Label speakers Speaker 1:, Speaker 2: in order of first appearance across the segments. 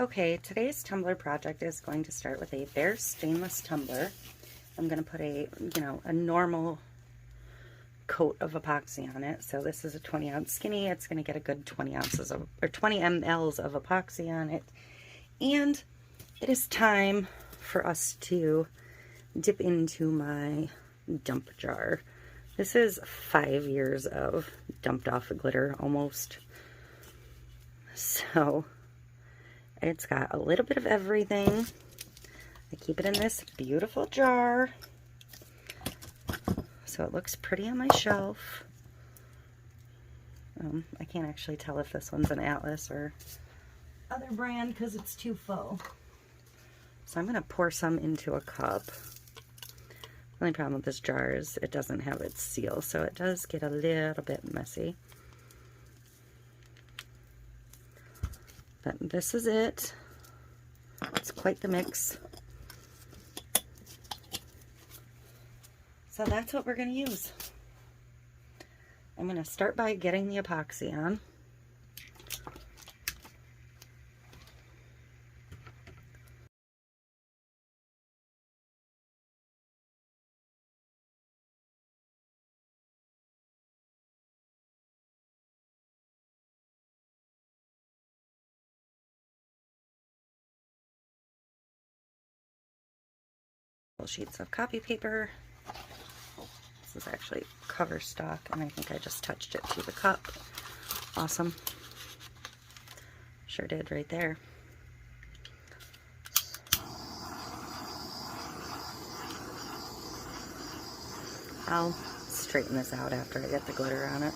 Speaker 1: Okay, today's tumbler project is going to start with a bare stainless tumbler. I'm going to put a normal coat of epoxy on it. So this is a 20-ounce skinny. It's going to get a good 20 mLs of epoxy on it. And it is time for us to dip into my dump jar. This is 5 years of dumped off glitter almost. So it's got a little bit of everything. I keep it in this beautiful jar so it looks pretty on my shelf. I can't actually tell if this one's an Atlas or other brand because it's too full. So I'm going to pour some into a cup. The only problem with this jar is it doesn't have its seal, so it does get a little bit messy. But this is it. It's quite the mix. So that's what we're going to use. I'm going to start by getting the epoxy on. Sheets of copy paper. This is actually cover stock, and I think I just touched it to the cup. Awesome. Sure did right there. I'll straighten this out after I get the glitter on it.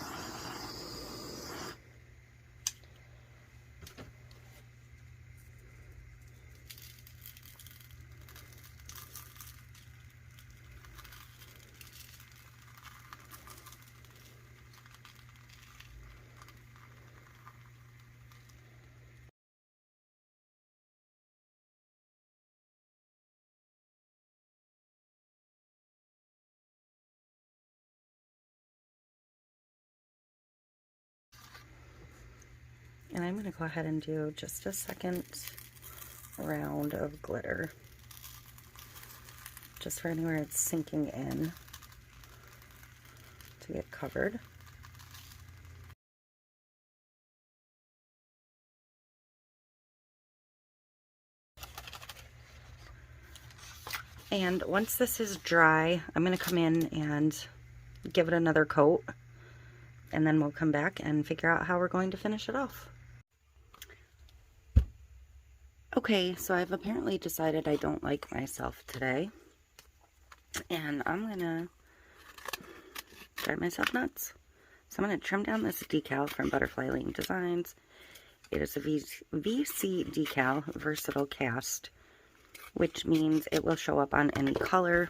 Speaker 1: And I'm going to go ahead and do just a second round of glitter, just for anywhere it's sinking in to get covered. And once this is dry, I'm going to come in and give it another coat, and then we'll come back and figure out how we're going to finish it off. Okay, so I've apparently decided I don't like myself today, and I'm gonna drive myself nuts. So I'm gonna trim down this decal from Butterfly Lane Designs. It is a VC decal, versatile cast, which means it will show up on any color.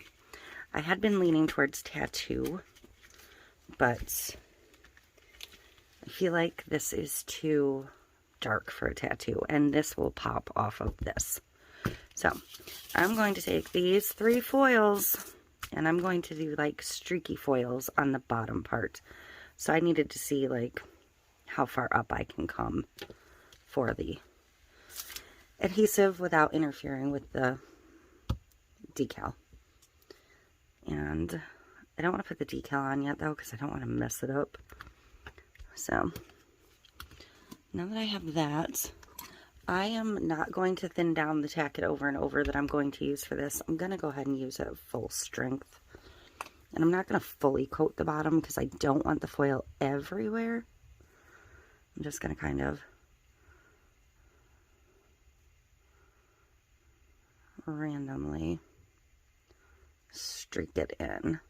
Speaker 1: I had been leaning towards tattoo, but I feel like this is too dark for a tattoo, and this will pop off of this. So I'm going to take these 3 foils, and I'm going to do like streaky foils on the bottom part. So I needed to see like how far up I can come for the adhesive without interfering with the decal. And I don't want to put the decal on yet though, because I don't want to mess it up. So now that I have that, I am not going to thin down the tack it over and over that I'm going to use for this. I'm going to go ahead and use it at full strength. And I'm not going to fully coat the bottom because I don't want the foil everywhere. I'm just going to kind of randomly streak it in.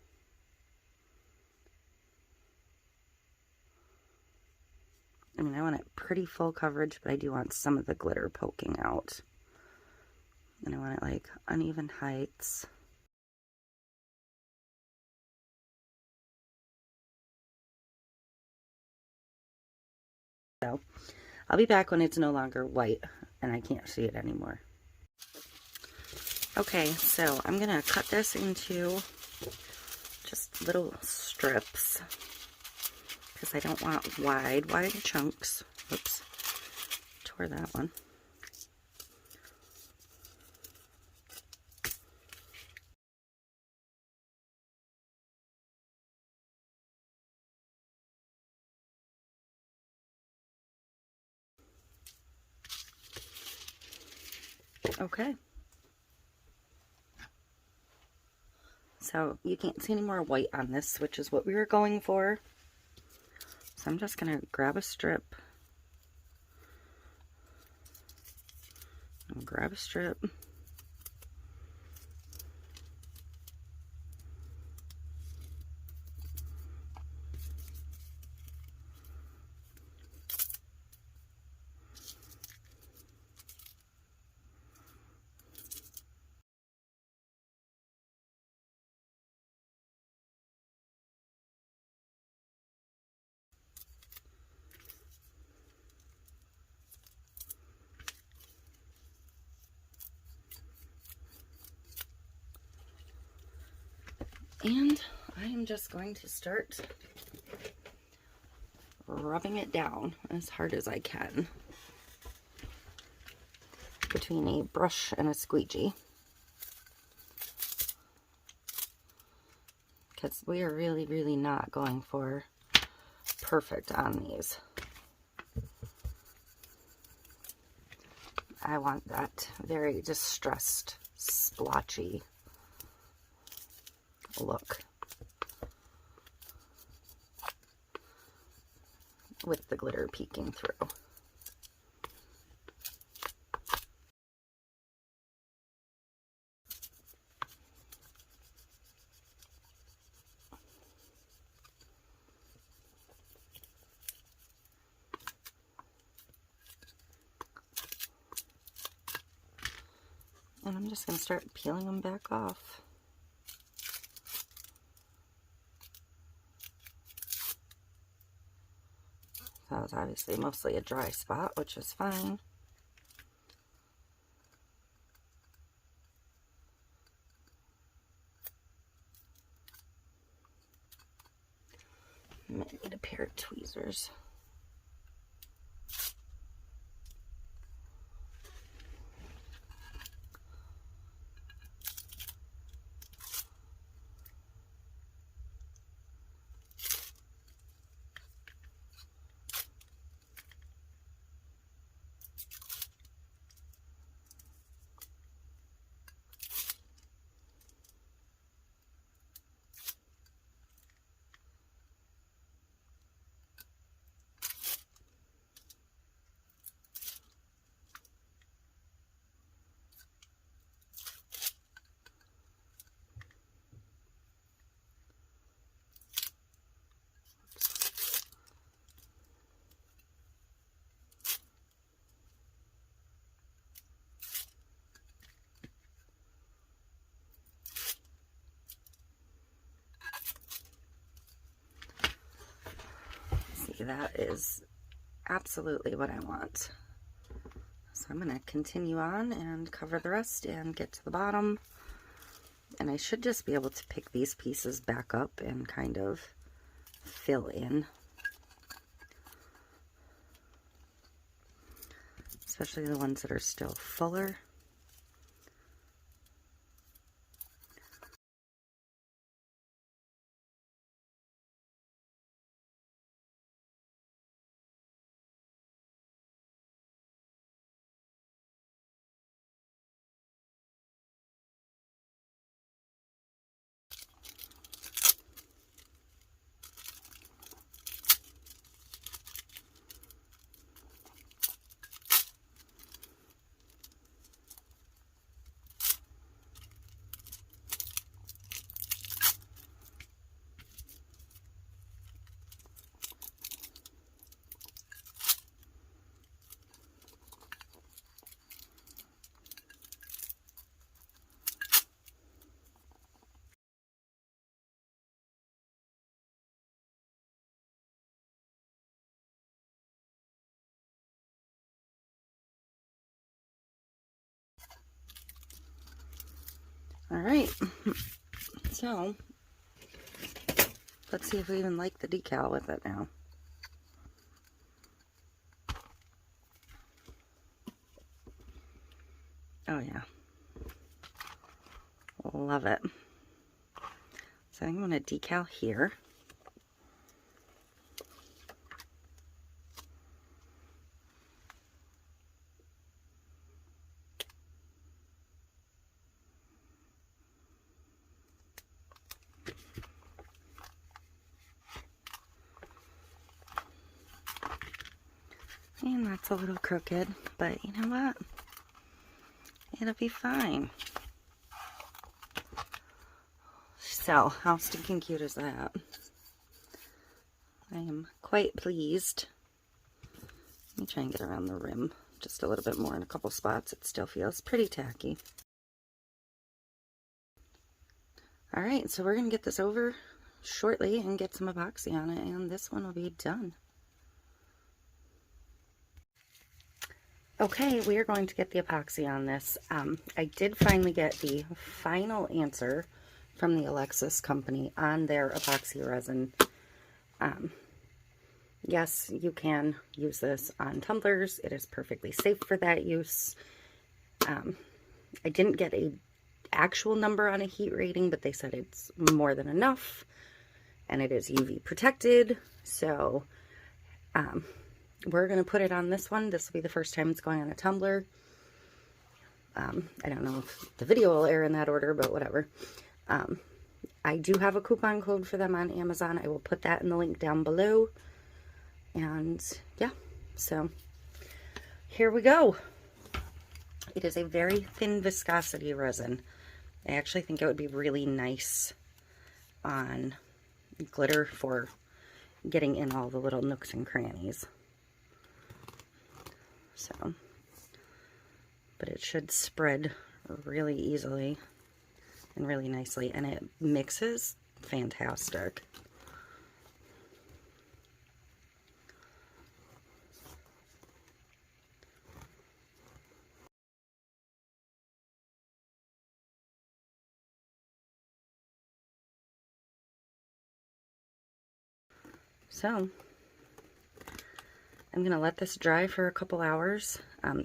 Speaker 1: I mean, I want it pretty full coverage, but I do want some of the glitter poking out. And I want it like uneven heights. So I'll be back when it's no longer white and I can't see it anymore. Okay, so I'm gonna cut this into just little strips because I don't want wide chunks. Oops, tore that one. Okay. So you can't see any more white on this, which is what we were going for. So I'm just going to grab a strip. And grab a strip. And I am just going to start rubbing it down as hard as I can between a brush and a squeegee, because we are really not going for perfect on these. I want that very distressed, splotchy look with the glitter peeking through. And I'm just going to start peeling them back off. That was obviously mostly a dry spot, which is fine. I might need a pair of tweezers. That is absolutely what I want. So I'm going to continue on and cover the rest and get to the bottom. And I should just be able to pick these pieces back up and kind of fill in. Especially the ones that are still fuller. All right, so let's see if we even like the decal with it now. Oh yeah, love it. So I'm going to decal here. And that's a little crooked, but you know what? It'll be fine. So, how stinking cute is that? I am quite pleased. Let me try and get around the rim just a little bit more in a couple spots. It still feels pretty tacky. Alright, so we're going to get this over shortly and get some epoxy on it, and this one will be done. Okay, we are going to get the epoxy on this. I did finally get the final answer from the Alexis company on their epoxy resin. Yes, you can use this on tumblers. It is perfectly safe for that use. I didn't get an actual number on a heat rating, but they said it's more than enough, and it is UV protected. So we're going to put it on this one. This will be the first time it's going on a tumbler. I don't know if the video will air in that order, but whatever. I do have a coupon code for them on Amazon. I will put that in the link down below. And yeah, so here we go. It is a very thin viscosity resin. I actually think it would be really nice on glitter for getting in all the little nooks and crannies. So, but it should spread really easily and really nicely, and it mixes fantastic. So, I'm going to let this dry for a couple hours.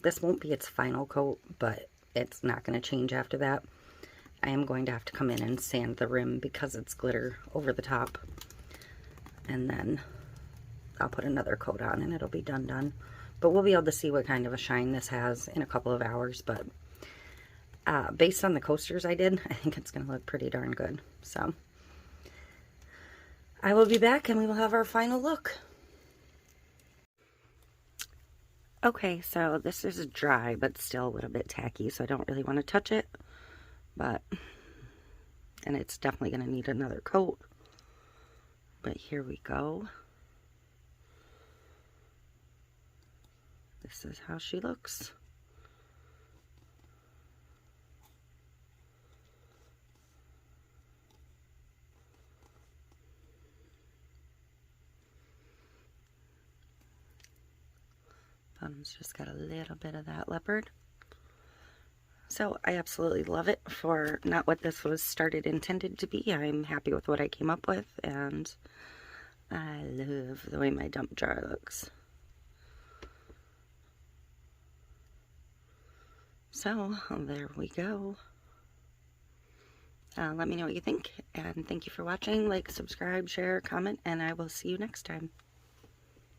Speaker 1: This won't be its final coat, but it's not going to change after that. I am going to have to come in and sand the rim because it's glitter over the top. And then I'll put another coat on and it'll be done. But we'll be able to see what kind of a shine this has in a couple of hours. But based on the coasters I did, I think it's going to look pretty darn good. So I will be back and we will have our final look. Okay, so this is dry, but still a little bit tacky, so I don't really want to touch it. But, and it's definitely going to need another coat. But here we go. This is how she looks. Bottom's just got a little bit of that leopard. So I absolutely love it for not what this was intended to be. I'm happy with what I came up with, and I love the way my dump jar looks. So there we go. Let me know what you think, and thank you for watching. Like, subscribe, share, comment, and I will see you next time.